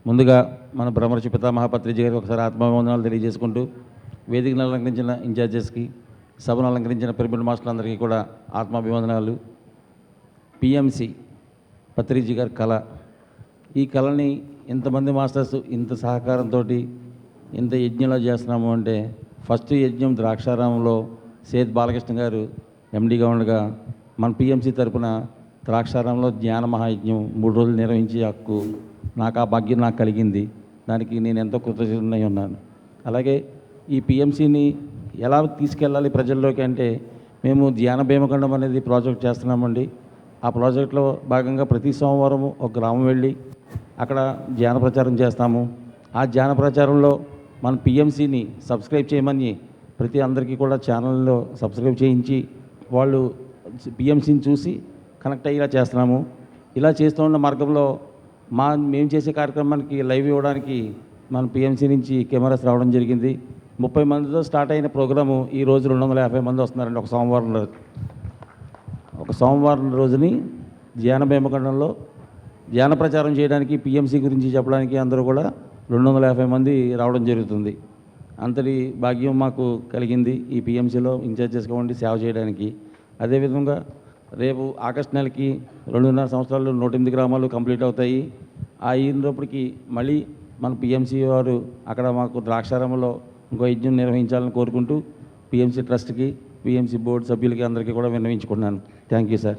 ముందుగా మన బ్రహ్మర్షి పితామహ పత్రిజీ గారికి ఒకసారి ఆత్మాభివందనాలు తెలియజేసుకుంటూ వేదికను అలంకరించిన ఇన్ఛార్జెస్కి సభను అలంకరించిన పిరమిడ్ మాస్టర్లందరికీ కూడా ఆత్మాభివందనాలు. పిఎంసి పత్రిజీ గారి కళ, ఈ కళని ఇంతమంది మాస్టర్స్ ఇంత సహకారంతో ఇంత యజ్ఞంలో చేస్తున్నాము అంటే ఫస్ట్ యజ్ఞం ద్రాక్షారామంలో సేత్ బాలకృష్ణ గారు ఎండీగా ఉండగా మన పిఎంసి తరపున ద్రాక్షారామంలో జ్ఞాన మహాయజ్ఞం 3 రోజులు నిర్వహించే హక్కు నాకు, ఆ భాగ్యం నాకు కలిగింది. దానికి నేను ఎంతో కృతజ్ఞతనై ఉన్నాను. అలాగే ఈ పిఎంసిని ఎలా తీసుకెళ్ళాలి ప్రజల్లోకి అంటే, మేము ధ్యాన భీమఖండం అనేది ప్రాజెక్ట్ చేస్తున్నామండి. ఆ ప్రాజెక్టులో భాగంగా ప్రతి సోమవారం ఒక గ్రామం వెళ్ళి అక్కడ ధ్యాన ప్రచారం చేస్తాము. ఆ ధ్యాన ప్రచారంలో మన పిఎంసిని సబ్స్క్రైబ్ చేయమని ప్రతి అందరికీ కూడా ఛానల్లో సబ్స్క్రైబ్ చేయించి వాళ్ళు పిఎంసిని చూసి కనెక్ట్ అయ్యేలా చేస్తున్నాము. ఇలా చేస్తూ ఉన్న మార్గంలో మేము చేసే కార్యక్రమానికి లైవ్ ఇవ్వడానికి మన పిఎంసి నుంచి కెమెరాస్ రావడం జరిగింది. 30 మందితో స్టార్ట్ అయిన ప్రోగ్రాము ఈ రోజు 250 మంది వస్తున్నారండి. ఒక సోమవారం రోజుని ధ్యాన భీమఖండంలో ధ్యాన ప్రచారం చేయడానికి, పిఎంసి గురించి చెప్పడానికి అందరూ కూడా 250 మంది రావడం జరుగుతుంది. అంతటి భాగ్యం మాకు కలిగింది ఈ పిఎంసిలో ఇన్ఛార్జెస్గా ఉండి సేవ చేయడానికి. అదేవిధంగా రేపు ఆగస్టు నెలకి 2.5 సంవత్సరాలు 108 గ్రామాలు కంప్లీట్ అవుతాయి. ఆ అయినప్పటికీ మళ్ళీ మన పిఎంసి వారు అక్కడ మాకు ద్రాక్షారామంలో ఇంకో యజ్ఞం నిర్వహించాలని కోరుకుంటూ పిఎంసి ట్రస్ట్కి, పిఎంసి బోర్డు సభ్యులకి అందరికీ కూడా విన్నవించుకున్నాను. Thank you sir.